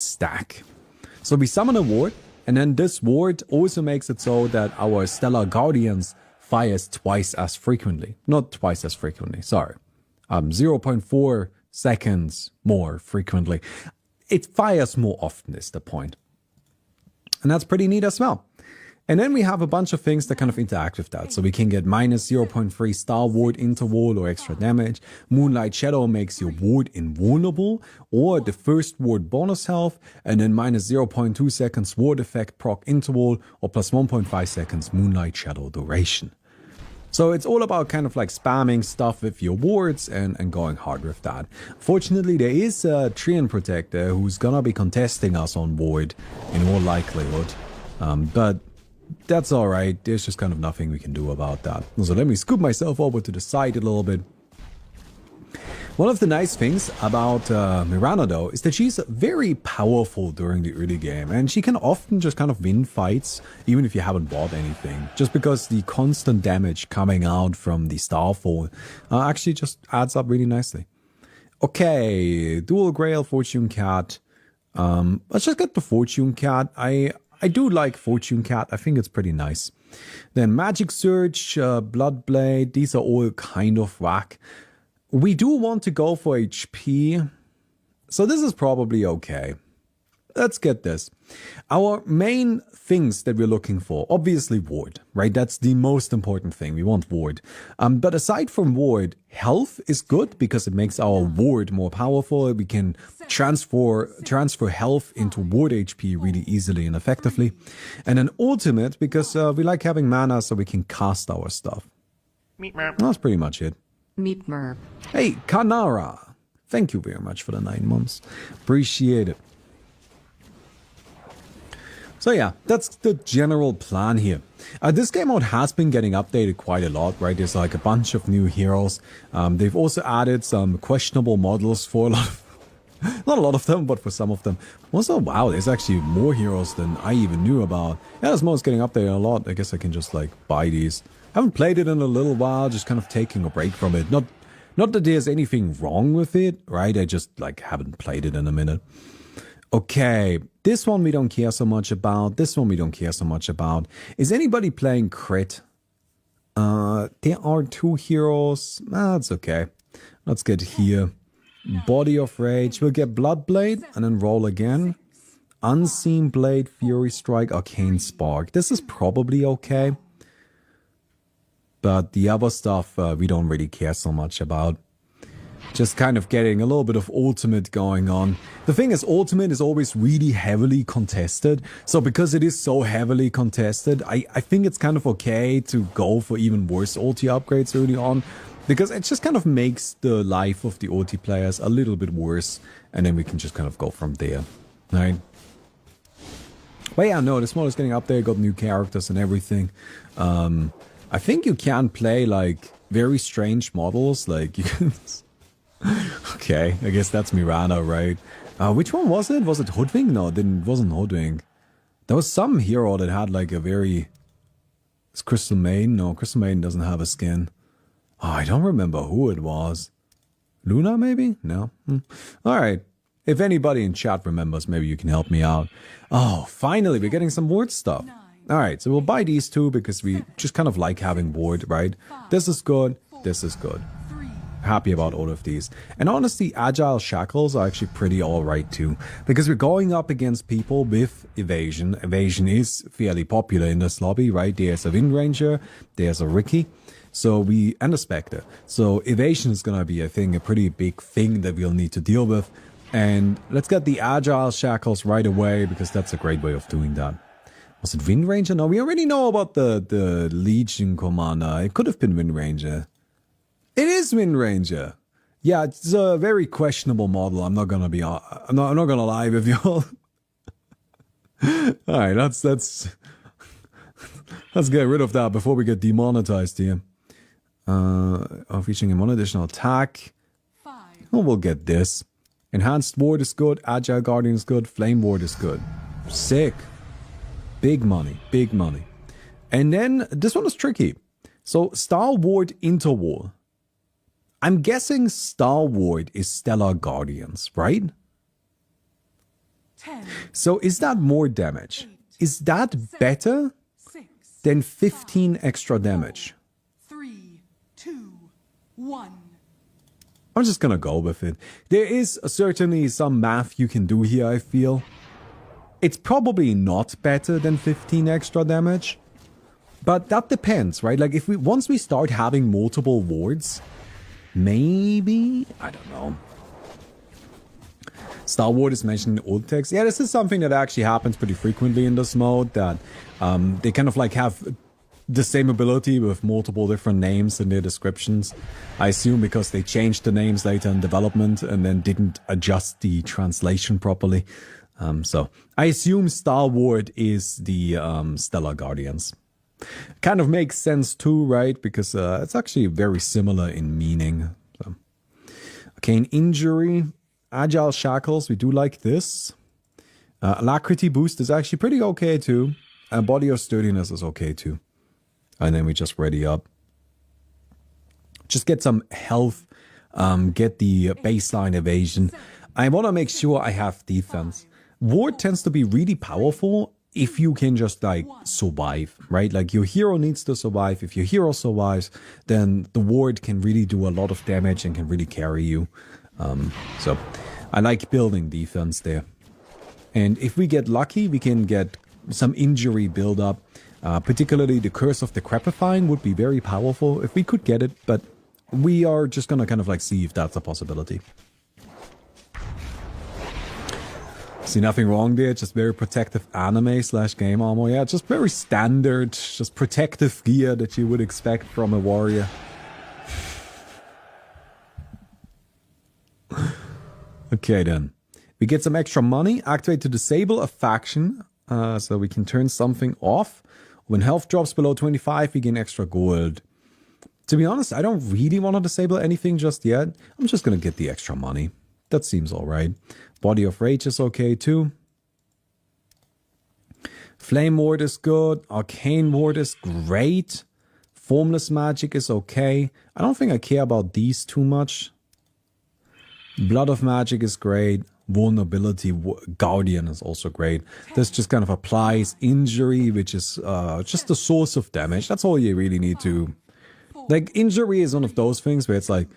stack. So we summon a ward, and then this ward also makes it so that our Stellar Guardians fires twice as frequently. Not twice as frequently, sorry. 0.4 seconds more frequently. It fires more often is the point. And that's pretty neat as well. And then we have a bunch of things that kind of interact with that. So we can get minus 0.3 star ward interval or extra damage. Moonlight Shadow makes your ward invulnerable or the first ward bonus health. And then minus 0.2 seconds ward effect proc interval or plus 1.5 seconds Moonlight Shadow duration. So it's all about kind of like spamming stuff with your wards and going hard with that. Fortunately, there is a Treant Protector who's gonna be contesting us on ward in all likelihood. But that's alright, there's just kind of nothing we can do about that. So let me scoop myself over to the side a little bit. One of the nice things about Mirana though is that she's very powerful during the early game, and she can often just kind of win fights even if you haven't bought anything, just because the constant damage coming out from the Starfall actually just adds up really nicely. Okay, Dual Grail Fortune Cat. Let's just get the Fortune Cat. I do like Fortune Cat, I think it's pretty nice. Then Magic Surge, Bloodblade, these are all kind of whack. We do want to go for HP, so this is probably okay. Let's get this. Our main things that we're looking for, obviously ward, right? That's the most important thing, we want ward. But aside from ward, health is good because it makes our ward more powerful. We can transfer health into ward HP really easily and effectively. And then ultimate because we like having mana so we can cast our stuff. That's pretty much it. Meet Merp. Hey, Kanara. Thank you very much for the 9 months. Appreciate it. So yeah, that's the general plan here. This game mode has been getting updated quite a lot, right? There's like a bunch of new heroes. They've also added some questionable models for a lot of... not a lot of them, but for some of them. Also, wow, there's actually more heroes than I even knew about. Yeah, this mode's getting updated a lot. I guess I can just like buy these. Haven't played it in a little while, just kind of taking a break from it. Not that there's anything wrong with it, right? I just like haven't played it in a minute. Okay, this one we don't care so much about. This one we don't care so much about. Is anybody playing crit? There are 2 heroes. That's okay. Let's get here. Body of Rage. We'll get Bloodblade and then roll again. Unseen Blade, Fury Strike, Arcane Spark. This is probably okay. But the other stuff we don't really care so much about. Just kind of getting a little bit of ultimate going on. The thing is, ultimate is always really heavily contested. So because it is so heavily contested, I think it's kind of okay to go for even worse ulti upgrades early on. Because it just kind of makes the life of the ulti players a little bit worse. And then we can just kind of go from there. Right? But yeah, no, this mod is getting up there. Got new characters and everything. I think you can play like very strange models. Like you can... Okay, I guess that's Mirana, right? Which one was it? Was it Hoodwink? No, it wasn't Hoodwink. There was some hero that had like a very... It's Crystal Maiden? No, Crystal Maiden doesn't have a skin. Oh, I don't remember who it was. Luna, maybe? No? Alright. If anybody in chat remembers, maybe you can help me out. Oh, finally, we're getting some ward stuff. Alright, so we'll buy these 2 because we just kind of like having ward, right? This is good. This is good. Happy about all of these. And honestly, Agile Shackles are actually pretty alright too. Because we're going up against people with evasion. Evasion is fairly popular in this lobby, right? There's a Wind Ranger, there's a Ricky, and a Spectre. So evasion is gonna be, I think, a pretty big thing that we'll need to deal with. And let's get the Agile Shackles right away, because that's a great way of doing that. Was it Wind Ranger? No, we already know about the Legion Commander. It could have been Wind Ranger. It is Wind Ranger. Yeah, it's a very questionable model. I'm not gonna be. I'm not gonna lie with you all. All right, let's get rid of that before we get demonetized here. Featuring one additional attack. Oh, we'll get this. Enhanced Ward is good. Agile Guardian is good. Flame Ward is good. Sick. Big money. Big money. And then this one is tricky. So Star Ward Interwar. I'm guessing Star Ward is Stellar Guardians, right? So is that more damage? Is that better than 15 extra damage? 3, 2, 1. I'm just gonna go with it. There is certainly some math you can do here, I feel. It's probably not better than 15 extra damage. But that depends, right? Like, if once we start having multiple wards, maybe? I don't know. Star Ward is mentioned in old text. Yeah, this is something that actually happens pretty frequently in this mode, that they kind of like have the same ability with multiple different names in their descriptions. I assume because they changed the names later in development and then didn't adjust the translation properly. So I assume Star Ward is the Stellar Guardians. Kind of makes sense too, right? Because it's actually very similar in meaning. So. Okay, in injury, Agile Shackles, we do like this. Alacrity Boost is actually pretty okay too. And Body of Sturdiness is okay too. And then we just ready up. Just get some health, get the baseline evasion. I want to make sure I have defense. Ward tends to be really powerful if you can just like survive, right? Like your hero needs to survive. If your hero survives, then the ward can really do a lot of damage and can really carry you. So I like building defense there. And if we get lucky, we can get some injury build up. Particularly the Curse of the Crepifying would be very powerful if we could get it, but we are just gonna kind of like see if that's a possibility. See nothing wrong there, just very protective anime / game armor. Yeah, just very standard, just protective gear that you would expect from a warrior. Okay then. We get some extra money, activate to disable a faction, so we can turn something off. When health drops below 25, we gain extra gold. To be honest, I don't really want to disable anything just yet. I'm just going to get the extra money. That seems alright. Body of Rage is okay too. Flame Ward is good. Arcane Ward is great. Formless Magic is okay. I don't think I care about these too much. Blood of Magic is great. Vulnerability Guardian is also great. This just kind of applies injury, which is just the source of damage. That's all you really need to... Like, injury is one of those things where it's like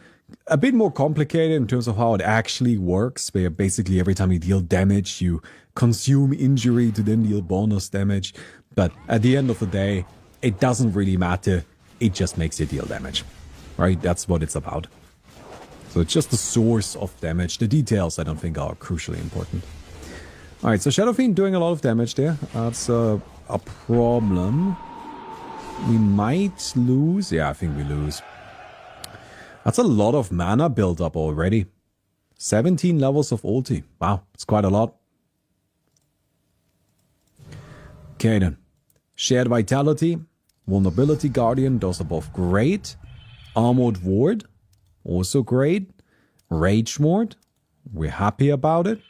a bit more complicated in terms of how it actually works, where basically every time you deal damage, you consume injury to then deal bonus damage. But at the end of the day, it doesn't really matter. It just makes you deal damage, right? That's what it's about. So it's just the source of damage. The details, I don't think, are crucially important. Alright, so Shadow Fiend doing a lot of damage there. That's a problem. We might lose. Yeah, I think we lose. That's a lot of mana built up already. 17 levels of ulti. Wow, it's quite a lot. Okay then. Shared Vitality. Vulnerability Guardian. Those are both great. Armored Ward. Also great. Rage Ward. We're happy about it.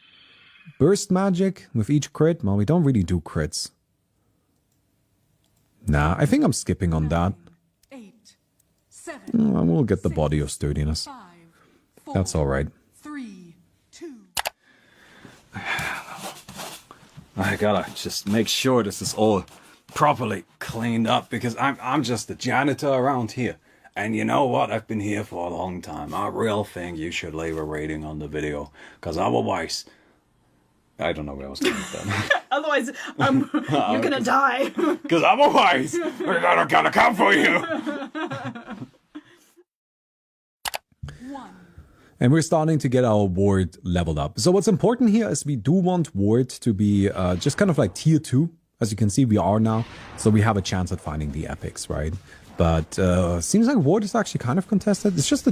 Burst Magic with each crit. Well, we don't really do crits. Nah, I think I'm skipping on that. 8, 7, We'll get the Body of Sturdiness. 5, 4, That's alright. 3, 2. I gotta just make sure this is all properly cleaned up, because I'm just the janitor around here. And you know what? I've been here for a long time. I really think you should leave a rating on the video, because otherwise... I don't know where I was going with that. Otherwise, you're gonna die. Because otherwise, we're gonna come for you. And we're starting to get our ward leveled up. So what's important here is we do want ward to be just kind of like tier 2. As you can see, we are now. So we have a chance at finding the epics, right? But seems like ward is actually kind of contested. It's just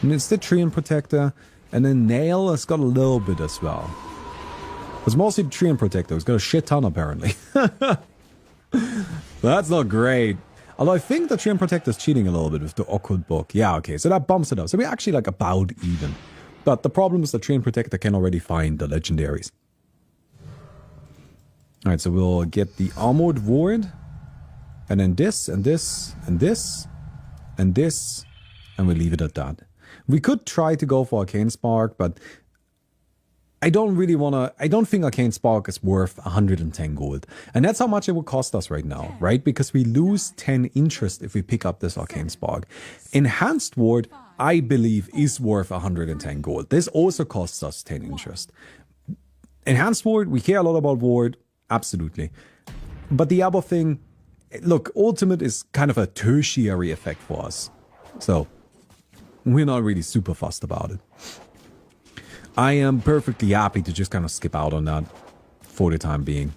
it's the Treant Protector. And then Nail has got a little bit as well. It's mostly the Treant Protector. It's got a shit ton apparently. That's not great. Although I think the Treant Protector is cheating a little bit with the Occult Book. Yeah, okay, so that bumps it up. So we're actually like about even. But the problem is the Treant Protector can already find the legendaries. Alright, so we'll get the Armored Ward. And then this, and this, and this, and this. And we'll leave it at that. We could try to go for Arcane Spark, but... I don't think Arcane Spark is worth 110 gold. And that's how much it would cost us right now, right? Because we lose 10 interest if we pick up this Arcane Spark. Enhanced Ward, I believe, is worth 110 gold. This also costs us 10 interest. Enhanced Ward, we care a lot about Ward, absolutely. But the other thing, look, Ultimate is kind of a tertiary effect for us. So, we're not really super fussed about it. I am perfectly happy to just kind of skip out on that for the time being.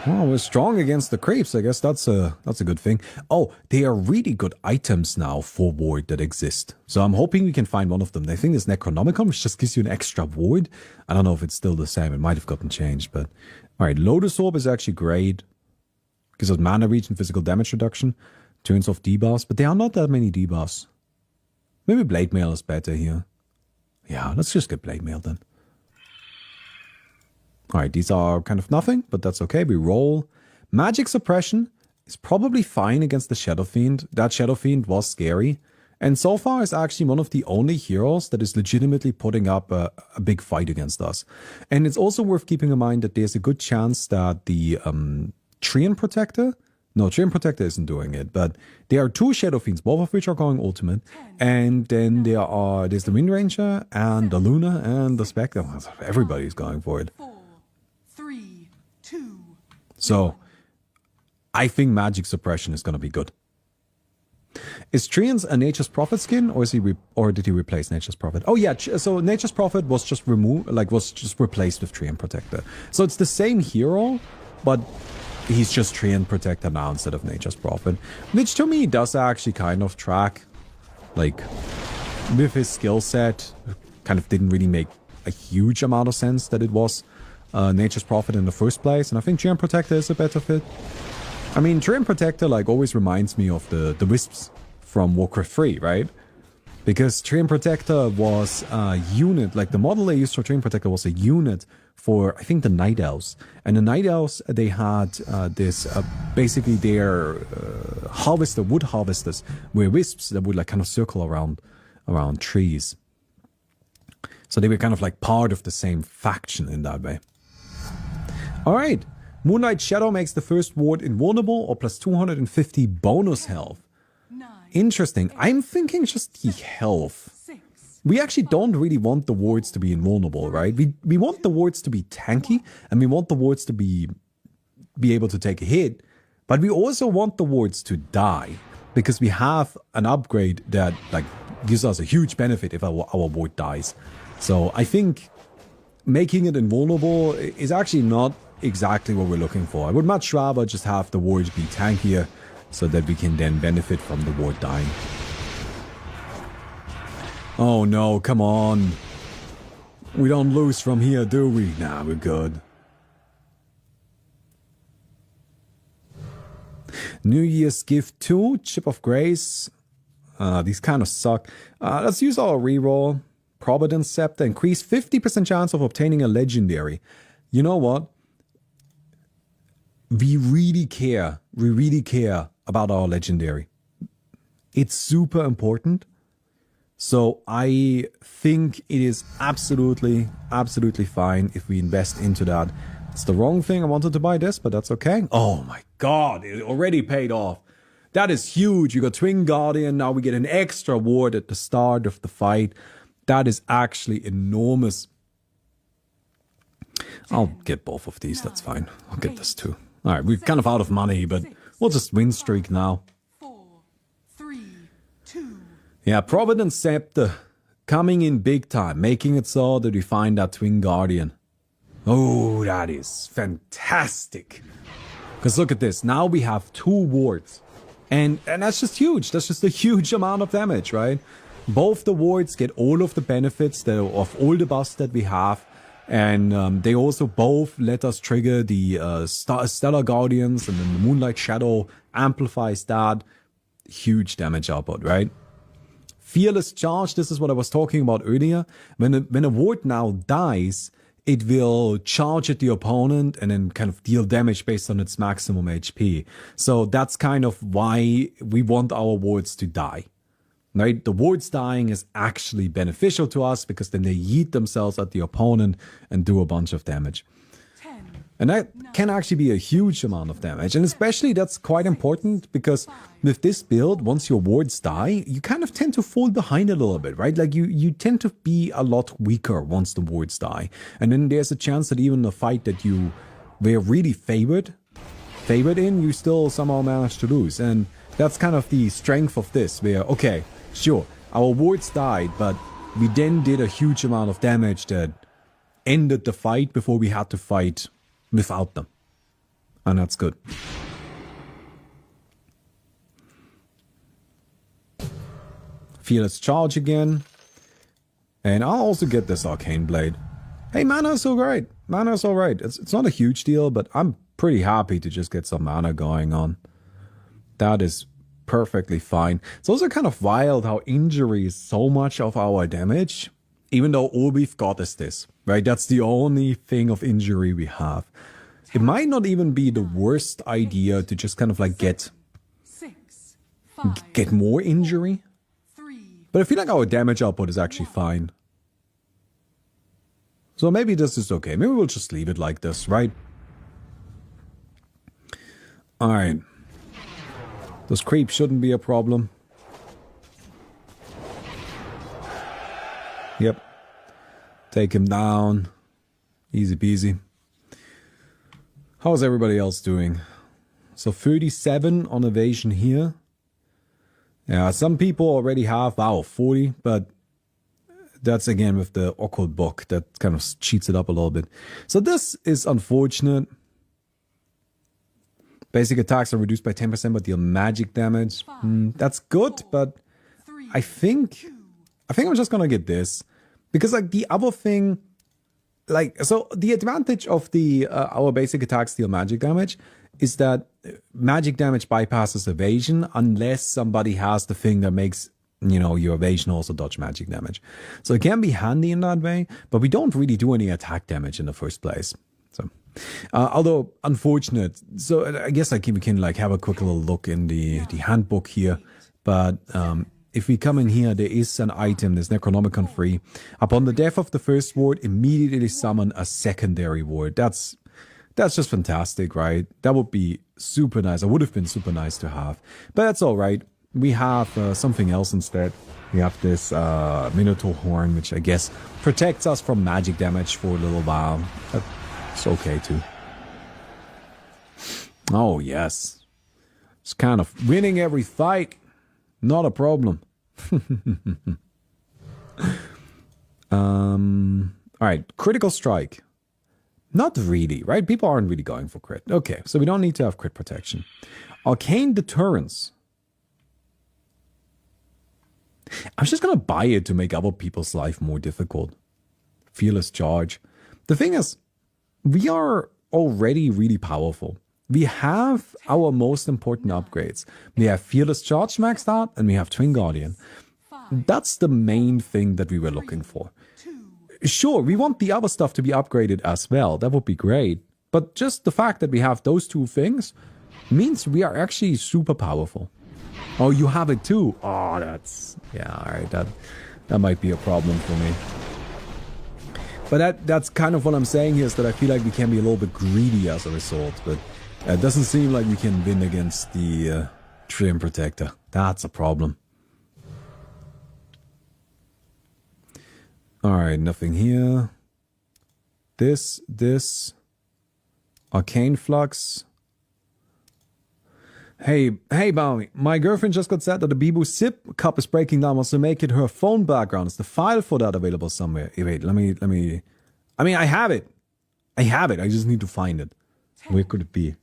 Well, we're strong against the creeps. I guess that's a good thing. Oh, they are really good items now for ward that exist. So I'm hoping we can find one of them. I think there's Necronomicon, which just gives you an extra ward. I don't know if it's still the same. It might have gotten changed, but all right. Lotus Orb is actually great. Gives us mana reach and physical damage reduction. Turns off debuffs, but there are not that many debuffs. Maybe Blade Mail is better here. Yeah, let's just get Blade Mail then. Alright, these are kind of nothing, but that's okay. We roll. Magic Suppression is probably fine against the Shadow Fiend. That Shadow Fiend was scary. And so far is actually one of the only heroes that is legitimately putting up a big fight against us. And it's also worth keeping in mind that there's a good chance that the Treant Protector... No, Treant Protector isn't doing it, but there are two Shadow Fiends, both of which are going ultimate. And then there's the Wind Ranger and the Luna and the Spectre. Everybody's going for it. 4, 3, 2. So, I think Magic Suppression is going to be good. Is Treant a Nature's Prophet skin, or did he replace Nature's Prophet? Oh yeah, so Nature's Prophet was just replaced with Treant Protector. So it's the same hero, but he's just Treant Protector now instead of Nature's Prophet, which to me does actually kind of track, like, with his skill set. Kind of didn't really make a huge amount of sense that it was Nature's Prophet in the first place, and I think Treant Protector is a better fit. I mean, Treant Protector, like, always reminds me of the Wisps from Warcraft 3, right? Because Treant Protector was a unit, like, the model they used for Treant Protector was a unit for, I think, the Night Elves. And the Night Elves, they had basically their wood harvesters were wisps that would, like, kind of circle around trees. So they were kind of like part of the same faction in that way. Alright. Moonlight Shadow makes the first ward invulnerable or plus 250 bonus health. 9, Interesting. I'm thinking just the health. 6, We actually don't really want the wards to be invulnerable, right? We want the wards to be tanky, and we want the wards to be able to take a hit, but we also want the wards to die, because we have an upgrade that, like, gives us a huge benefit if our ward dies. So I think making it invulnerable is actually not exactly what we're looking for. I would much rather just have the wards be tankier so that we can then benefit from the ward dying. Oh no, come on. We don't lose from here, do we? Nah, we're good. New Year's Gift 2, Chip of Grace. These kind of suck. Let's use our reroll. Providence Scepter, increase 50% chance of obtaining a legendary. You know what? We really care about our legendary. It's super important. So I think it is absolutely fine if we invest into that. It's the wrong thing. I wanted to buy this, but that's okay. Oh my god, it already paid off. That is huge. You got Twin Guardian. Now we get an extra ward at the start of the fight. That is actually enormous. I'll get both of these. That's fine. I'll get this too. All right, we're kind of out of money, but we'll just win streak now. 4, 3, 2. Yeah, Providence Scepter coming in big time, making it so that we find that Twin Guardian. Oh, that is fantastic. Because look at this. Now we have 2 wards. And that's just huge. That's just a huge amount of damage, right? Both the wards get all of the benefits of all the buffs that we have. And they also both let us trigger the Stellar Guardians, and then the Moonlight Shadow amplifies that. Huge damage output, right? Fearless Charge, this is what I was talking about earlier. When a ward now dies, it will charge at the opponent and then kind of deal damage based on its maximum HP. So that's kind of why we want our wards to die. right? The wards dying is actually beneficial to us because then they yeet themselves at the opponent and do a bunch of damage. 10, And that can actually be a huge amount of damage. And especially that's quite important because with this build, once your wards die, you kind of tend to fall behind a little bit, right? Like you tend to be a lot weaker once the wards die. And then there's a chance that even the fight that you were really favored in, you still somehow manage to lose. And that's kind of the strength of this, where, okay, sure, our wards died, but we then did a huge amount of damage that ended the fight before we had to fight without them. And that's good. Fearless Charge again. And I'll also get this Arcane Blade. Hey, mana is alright. Mana is alright. It's not a huge deal, but I'm pretty happy to just get some mana going on. That is perfectly fine. It's also kind of wild how injury is so much of our damage, even though all we've got is this, right? That's the only thing of injury we have. It might not even be the worst idea to just kind of like get 6, 5, more injury. 3, But I feel like our damage output is actually fine. So maybe this is okay. Maybe we'll just leave it like this, right? Alright. Those creeps shouldn't be a problem. Yep. Take him down. Easy peasy. How's everybody else doing? So 37 on evasion here. Yeah, some people already have, 40, but that's again with the occult book that kind of cheats it up a little bit. So this is unfortunate. Basic attacks are reduced by 10% but deal magic damage. That's good, but I think I'm just gonna get this. Because like the other thing, like, so the advantage of the our basic attacks deal magic damage is that magic damage bypasses evasion unless somebody has the thing that makes, you know, your evasion also dodge magic damage. So it can be handy in that way, but we don't really do any attack damage in the first place. So, although unfortunate, so I guess like we can like have a quick little look in the handbook here, but if we come in here, there is an item, there's Necronomicon free. Upon the death of the first ward, immediately summon a secondary ward. That's just fantastic, right? That would be super nice. It would have been super nice to have. But that's all right. We have something else instead. We have this Minotaur Horn, which I guess protects us from magic damage for a little while. That's okay too. Oh, yes. It's kind of winning every fight. Not a problem. Alright, critical strike. Not really, right? People aren't really going for crit. Okay, so we don't need to have crit protection. Arcane deterrence. I'm just gonna buy it to make other people's life more difficult. Fearless charge. The thing is, we are already really powerful. We have our most important upgrades. We have Fearless Charge maxed out, and we have Twin Guardian. That's the main thing that we were looking for. Sure, we want the other stuff to be upgraded as well. That would be great. But just the fact that we have those two things means we are actually super powerful. Oh, you have it too? Oh, that's... Yeah, alright, that might be a problem for me. But that's kind of what I'm saying here, is that I feel like we can be a little bit greedy as a result, but... It doesn't seem like we can win against the Trim Protector. That's a problem. Alright, nothing here. This. Arcane Flux. Hey, Bowie. My girlfriend just got sad that the Bibu Sip cup is breaking down. Wants to make it her phone background. Is the file for that available somewhere? Hey, wait, let me... I mean, I have it. I just need to find it. Where could it be?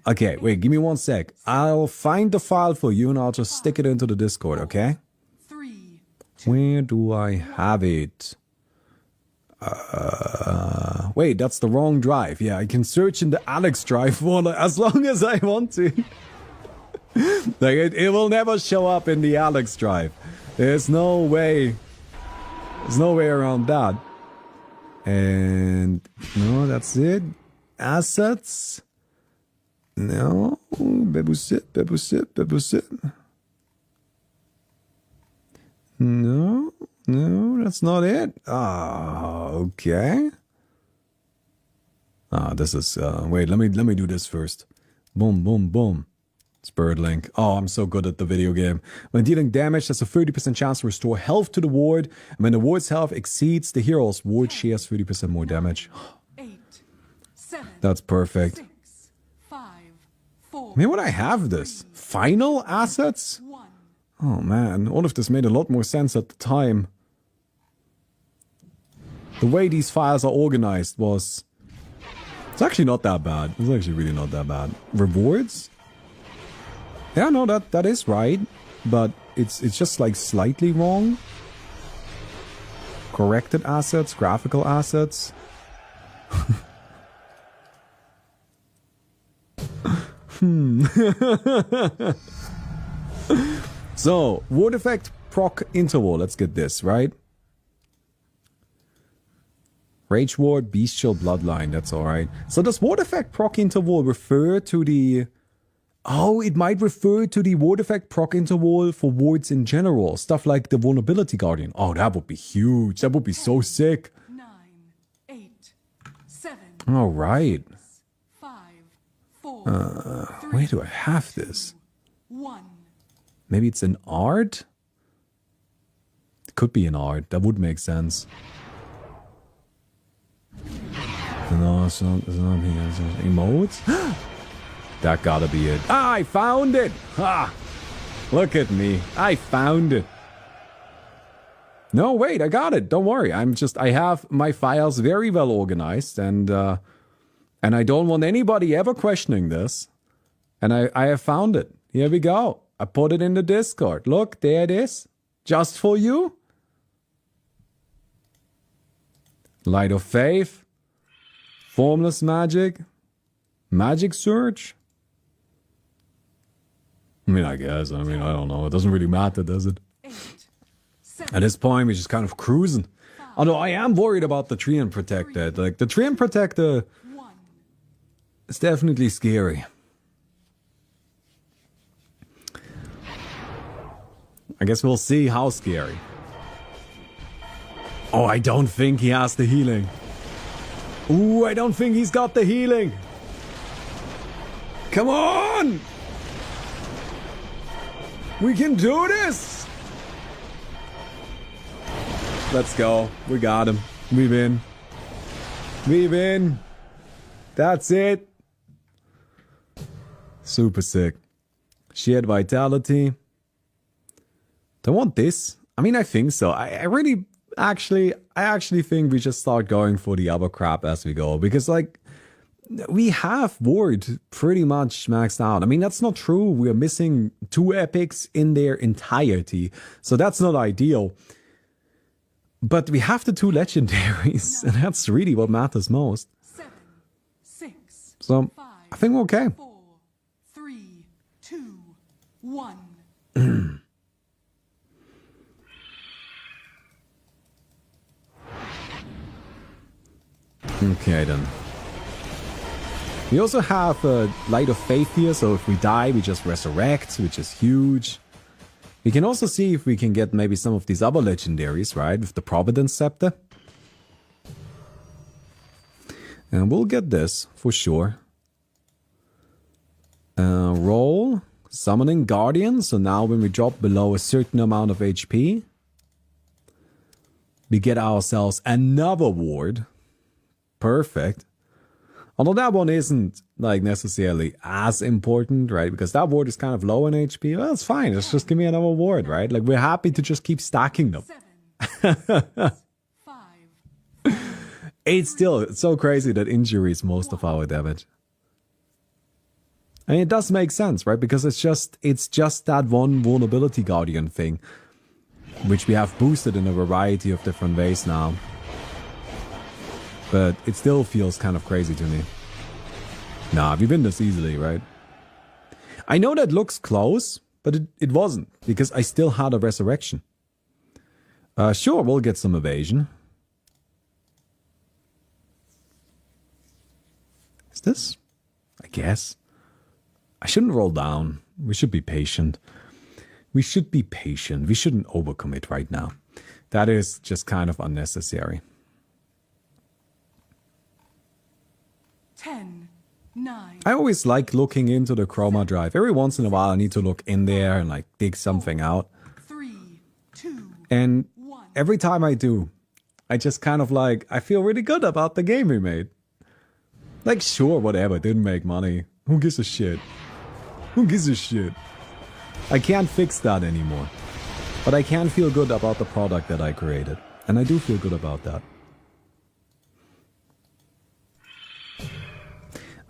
Okay, wait, give me 1 sec. I'll find the file for you and I'll just stick it into the Discord, okay? 3, Where do I have it? Wait, that's the wrong drive. Yeah, I can search in the Alex drive for as long as I want to. Like, it will never show up in the Alex drive. There's no way. There's no way around that. And no, that's it. Assets. No, Bebusit. No, no, that's not it. Ah, okay. Ah, this is, wait, let me do this first. Boom, boom, boom. Spirit Link. Oh, I'm so good at the video game. When dealing damage, there's a 30% chance to restore health to the ward. And when the ward's health exceeds the hero's, ward shares 30% more damage. 8, 7, That's perfect. 6, 5, 4. I mean, would I have this? Final assets? 1. Oh man, all of this made a lot more sense at the time. The way these files are organized was... It's actually not that bad. It's actually really not that bad. Rewards? Yeah, no, that is right. But it's just like slightly wrong. Corrected assets, graphical assets. So, ward effect proc interval. Let's get this, right? Rage Ward, Bestial Bloodline, that's alright. So does ward effect proc interval refer to the... Oh, it might refer to the ward effect proc interval for wards in general. Stuff like the Vulnerability Guardian. Oh, that would be huge. That would be so sick. 9, 8, 7. Alright. 5, 4. Where do I have this? 1. Maybe it's an art? It could be an art. That would make sense. No, it's not emotes? That gotta be it. Ah, I found it! Ah! Look at me. I found it. No, wait, I got it. Don't worry. I have my files very well organized and I don't want anybody ever questioning this. And I have found it. Here we go. I put it in the Discord. Look, there it is. Just for you. Light of Faith. Formless Magic. Magic Surge. I mean, I guess. I mean, I don't know. It doesn't really matter, does it? 8, 7. At this point, we're just kind of cruising. Although I am worried about the Treant Protector. Like, the Treant Protector 1. is definitely scary. I guess we'll see how scary. Oh, I don't think he has the healing. Ooh, I don't think he's got the healing. Come on! We can do this! Let's go. We got him. We win. We win. That's it. Super sick. Shared Vitality. Do I want this? I mean, I think so. I actually think we just start going for the other crap as we go. Because, like, we have Ward pretty much maxed out. I mean, that's not true. We're missing 2 epics in their entirety. So that's not ideal. But we have the 2 legendaries. And that's really what matters most. 7, 6. So, 5, I think we're okay. 4, 3, 2, 1. Okay, then. We also have Light of Faith here, so if we die, we just resurrect, which is huge. We can also see if we can get maybe some of these other legendaries, right? With the Providence Scepter. And we'll get this, for sure. Roll. Summoning Guardian, so now when we drop below a certain amount of HP, we get ourselves another ward. Perfect. Although that one isn't like necessarily as important, right? Because that ward is kind of low in HP. Well, that's fine. Just give me another ward, right? Like, we're happy to just keep stacking them. 7, 6, 5. It's so crazy that injury is most of our damage. I mean, it does make sense, right? Because it's just that one Vulnerability Guardian thing, which we have boosted in a variety of different ways now. But it still feels kind of crazy to me. Nah, we win this easily, right? I know that looks close, but it wasn't, because I still had a resurrection. Sure, we'll get some evasion. Is this? I guess. I shouldn't roll down. We should be patient. We should be patient. We shouldn't overcommit right now. That is just kind of unnecessary. 10, 9. I always like looking into the chroma drive. Every once in a while I need to look in there and like dig something out. 3, 2. And every time I do, I just kind of like, I feel really good about the game we made. Like, sure, whatever, didn't make money. Who gives a shit? Who gives a shit? I can't fix that anymore. But I can feel good about the product that I created. And I do feel good about that.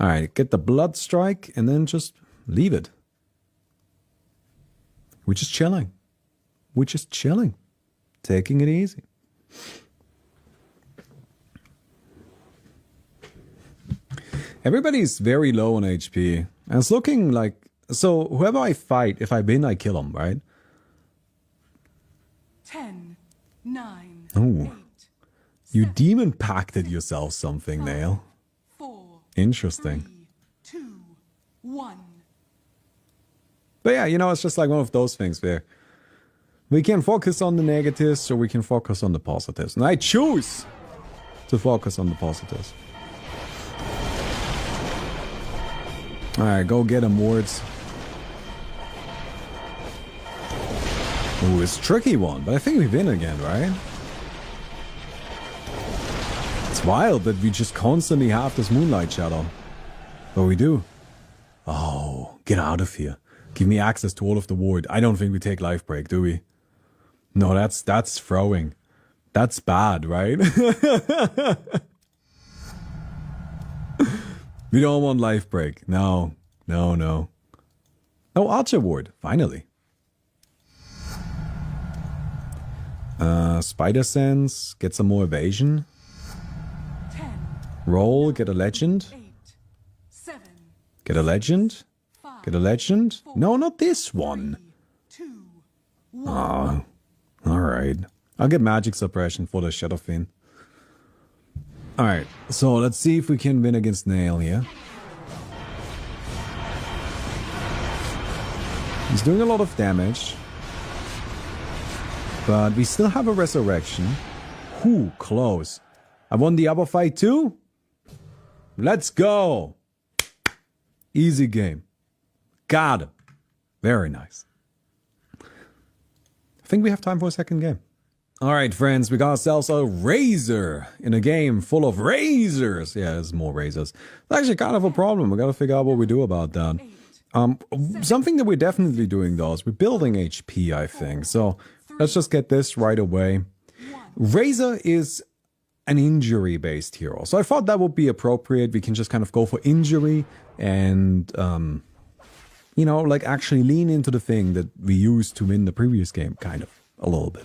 Alright, get the blood strike and then just leave it. We're just chilling. We're just chilling. Taking it easy. Everybody's very low on HP. And it's looking like... So, whoever I fight, if I win, I kill him, right? 10, 9, Oh. 8, You demon pacted yourself something, Nail. 4, Interesting. 3, 2, 1. But yeah, you know, it's just like one of those things where we can focus on the negatives or we can focus on the positives. And I choose to focus on the positives. Alright, go get him, wards. Ooh, it's a tricky one, but I think we win again, right? It's wild that we just constantly have this Moonlight Shadow. But we do. Oh, get out of here. Give me access to all of the ward. I don't think we take life break, do we? No, that's throwing. That's bad, right? We don't want life break. No, no, no. Oh, Archer ward, finally. Spider Sense, get some more evasion. 10, Roll, get a legend. 8, 7, Get a legend. 5, Get a legend. No, not this one. 2, 1. Oh, alright. I'll get magic suppression for the Shadow Fiend. Alright, so let's see if we can win against Nail here. He's doing a lot of damage. But we still have a resurrection. Whew, close. I won the other fight too? Let's go! Easy game. Got him. Very nice. I think we have time for a second game. Alright friends, we got ourselves a razor in a game full of razors. Yeah, there's more razors. It's actually kind of a problem. We gotta figure out what we do about that. Something that we're definitely doing though is we're building HP, I think. So let's just get this right away. Razor is an injury-based hero. So I thought that would be appropriate. We can just kind of go for injury and, you know, like actually lean into the thing that we used to win the previous game, kind of, a little bit.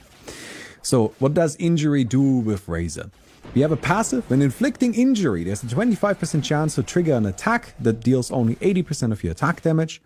So what does injury do with Razor? We have a passive. When inflicting injury, there's a 25% chance to trigger an attack that deals only 80% of your attack damage.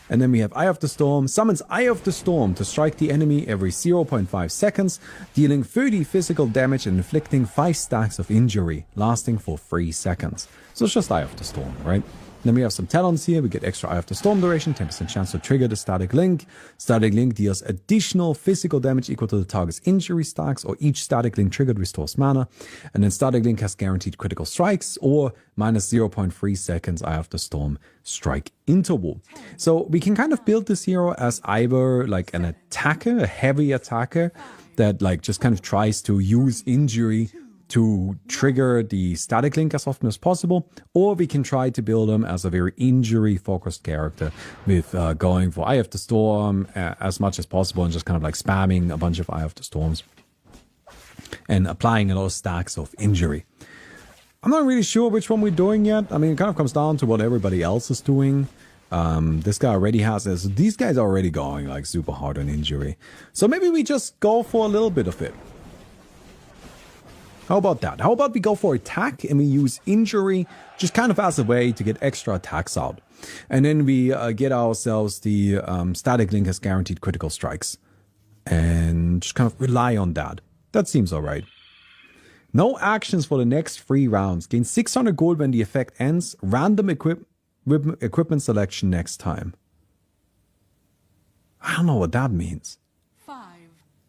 And then we have Eye of the Storm. Summons Eye of the Storm to strike the enemy every 0.5 seconds, dealing 30 physical damage and inflicting 5 stacks of injury, lasting for 3 seconds. So it's just Eye of the Storm, right? Then we have some talents here. We get extra Eye of the Storm duration, 10% chance to trigger the Static Link. Static Link deals additional physical damage equal to the target's injury stacks, or each Static Link triggered restores mana. And then Static Link has guaranteed critical strikes, or minus 0.3 seconds Eye of the Storm strike interval. So we can kind of build this hero as either like an attacker, a heavy attacker, that like just kind of tries to use injury to trigger the Static Link as often as possible, or we can try to build him as a very injury-focused character with going for Eye of the Storm as much as possible and just kind of like spamming a bunch of Eye of the Storms and applying a lot of stacks of injury. I'm not really sure which one we're doing yet. I mean, it kind of comes down to what everybody else is doing. This guy already has this. These guys are already going like super hard on injury. So maybe we just go for a little bit of it. How about that? How about we go for attack and we use injury just kind of as a way to get extra attacks out. And then we get ourselves the Static Link as guaranteed critical strikes. And just kind of rely on that. That seems alright. No actions for the next 3 rounds. Gain 600 gold when the effect ends. Random equipment selection next time. I don't know what that means.